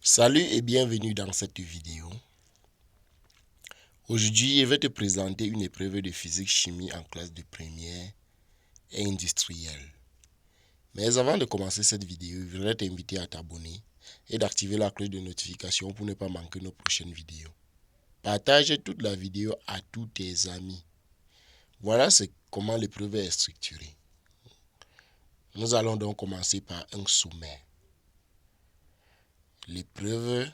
Salut et bienvenue dans cette vidéo. Aujourd'hui, je vais te présenter une épreuve de physique-chimie en classe de première et industrielle. Mais avant de commencer cette vidéo, je voudrais t'inviter à t'abonner et d'activer la cloche de notification pour ne pas manquer nos prochaines vidéos. Partage toute la vidéo à tous tes amis. Voilà comment l'épreuve est structurée. Nous allons donc commencer par un sommaire. L'épreuve,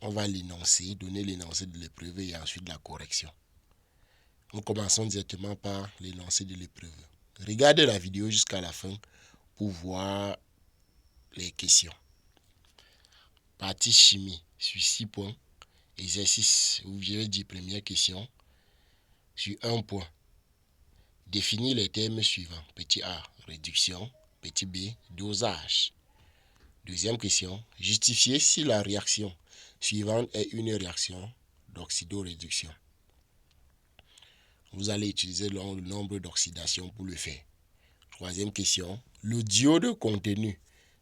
on va l'énoncer, donner l'énoncé de l'épreuve et ensuite la correction. Nous commençons directement par l'énoncé de l'épreuve. Regardez la vidéo jusqu'à la fin pour voir les questions. Partie chimie sur 6 points. Exercice, où je vais dire première question sur 1 point. Définir les termes suivants. Petit a, réduction. Petit b, dosage. Deuxième question. Justifier si la réaction suivante est une réaction d'oxydoréduction. Vous allez utiliser le nombre d'oxydations pour le faire. Troisième question. Le diode contenu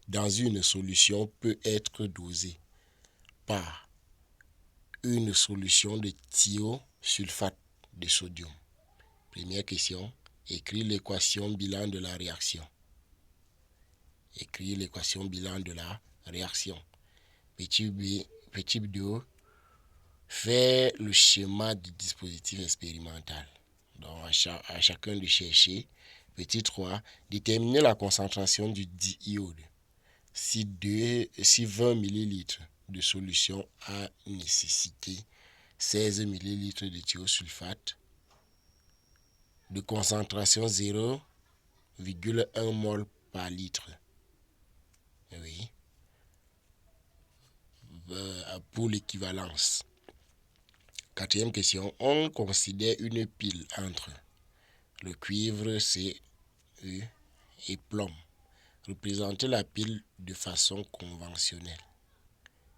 dans une solution peut être dosé par une solution de thiosulfate de sodium. Première question. Écrire l'équation bilan de la réaction. Écrire l'équation bilan de la réaction. Petit b, petit 2. Faire le schéma du dispositif expérimental. Donc à chacun de chercher. Petit 3. Déterminer la concentration du diode. Si 20 ml de solution a nécessité 16 ml de thiosulfate de concentration 0,1 mol par litre. Oui. Pour l'équivalence. Quatrième question. On considère une pile entre le cuivre CE et plomb. Représenter la pile de façon conventionnelle.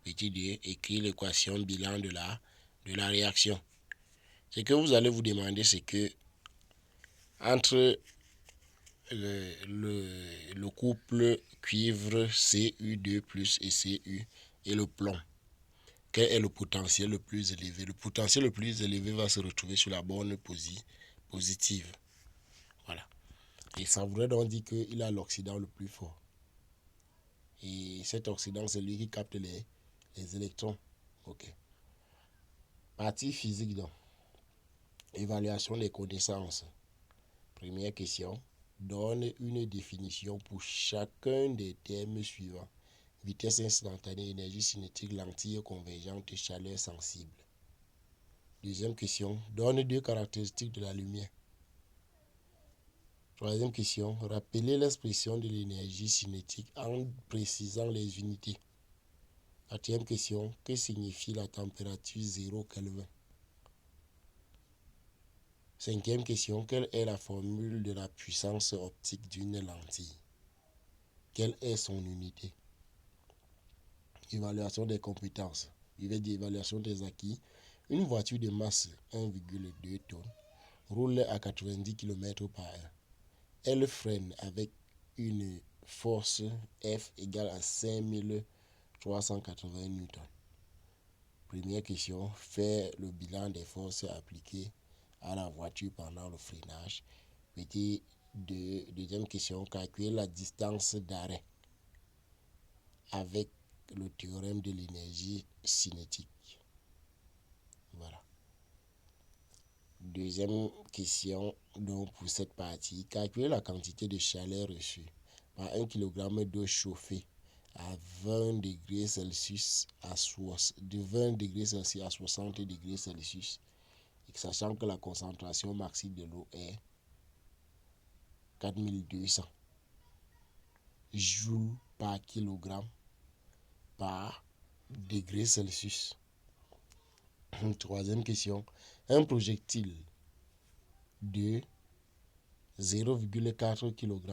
Petit 2. Écrire l'équation bilan de la réaction. Ce que vous allez vous demander, c'est que entre le couple cuivre Cu2 plus et Cu et le plomb, quel est le potentiel le plus élevé? Le potentiel le plus élevé va se retrouver sur la borne positive. Voilà. Et ça voudrait donc dire qu'il a l'oxydant le plus fort. Et cet oxydant, c'est lui qui capte les électrons. Ok. Partie physique donc. Évaluation des connaissances. Première question. Donne une définition pour chacun des termes suivants. Vitesse instantanée, énergie cinétique, lentille convergente, chaleur sensible. Deuxième question. Donne 2 caractéristiques de la lumière. Troisième question. Rappelez l'expression de l'énergie cinétique en précisant les unités. Quatrième question. Que signifie la température 0 Kelvin? Cinquième question. Quelle est la formule de la puissance optique d'une lentille? Quelle est son unité? Évaluation des compétences. Il va dire évaluation des acquis. Une voiture de masse 1,2 tonnes roule à 90 km par heure. Elle freine avec une force F égale à 5380 newtons. Première question. Faire le bilan des forces appliquées à la voiture pendant le freinage. Deuxième question. Calculer la distance d'arrêt avec le théorème de l'énergie cinétique. Voilà. Deuxième question donc pour cette partie. Calculer la quantité de chaleur reçue par 1 kg d'eau chauffée à 20 degrés Celsius de 20 degrés Celsius à 60 degrés Celsius. Et sachant que la concentration maximale de l'eau est 4200 joules par kilogramme par degré Celsius. Troisième question. Un projectile de 0,4 kg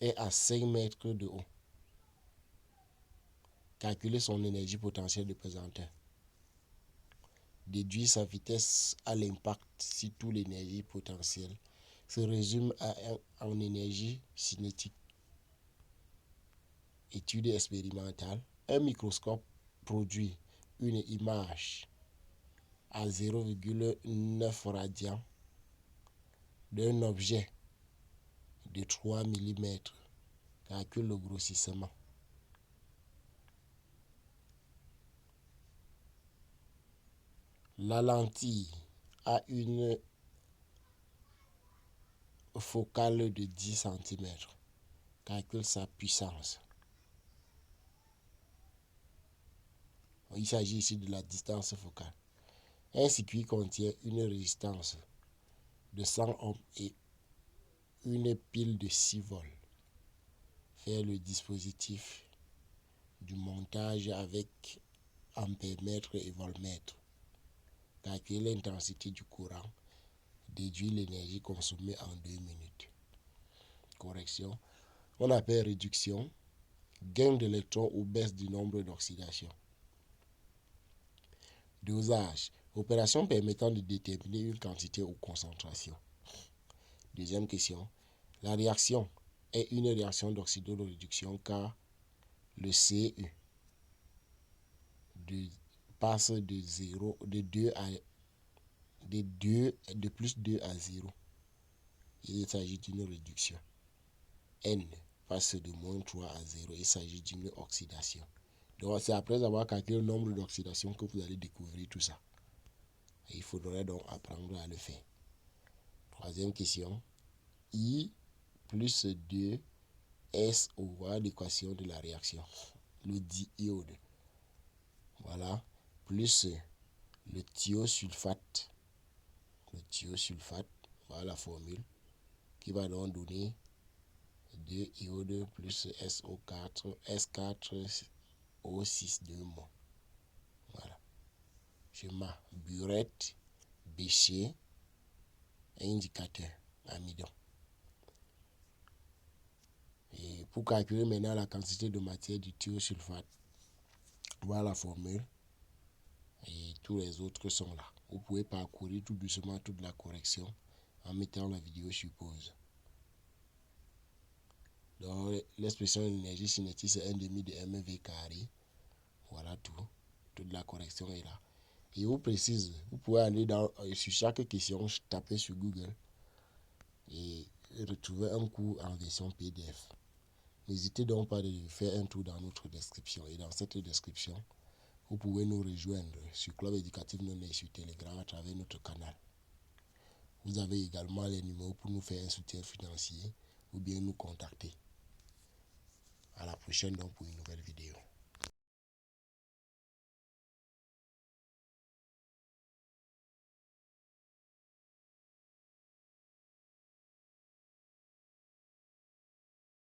est à 5 mètres de haut. Calculer son énergie potentielle de pesanteur. Déduire sa vitesse à l'impact si toute l'énergie potentielle se résume en énergie cinétique. Étude expérimentale. un microscope produit une image à 0,9 radians d'un objet de 3 mm. Calcule le grossissement. La lentille a une focale de 10 cm. Calcule sa puissance. Il s'agit ici de la distance focale. Un circuit contient une résistance de 100 ohms et une pile de 6 volts. Faire le dispositif du montage avec ampèremètre et voltmètre. Calculer l'intensité du courant. Déduire l'énergie consommée en 2 minutes. Correction. On appelle réduction, gain d'électrons ou baisse du nombre d'oxydation. Dosage. Opération permettant de déterminer une quantité ou concentration. Deuxième question. La réaction est une réaction d'oxydoréduction car le CU passe de plus 2 à 0. Il s'agit d'une réduction. N passe de moins 3 à 0. Il s'agit d'une oxydation. Donc c'est après avoir calculé le nombre d'oxydations que vous allez découvrir tout ça. Et il faudrait donc apprendre à le faire. Troisième question. I plus 2 SO, voilà l'équation de la réaction. Le diiode. Voilà. Plus le thiosulfate. Le thiosulfate, voilà la formule qui va donc donner 2 iodes plus SO4, S4O6 2 mots. Voilà. Schéma burette, bécher, indicateur, amidon. Et pour calculer maintenant la quantité de matière du thiosulfate, voilà la formule. Et tous les autres sont là. Vous pouvez parcourir tout doucement toute la correction en mettant la vidéo sur pause. Donc l'expression de l'énergie cinétique c'est 1/2 de mv carré. Voilà tout. Toute la correction est là. Et vous précise, vous pouvez aller sur chaque question, taper sur Google et retrouver un cours en version PDF. N'hésitez donc pas de faire un tour dans notre description. Et dans cette description, vous pouvez nous rejoindre sur Club Éducatif Nonné sur Telegram à travers notre canal. Vous avez également les numéros pour nous faire un soutien financier ou bien nous contacter. À la prochaine donc pour une nouvelle vidéo.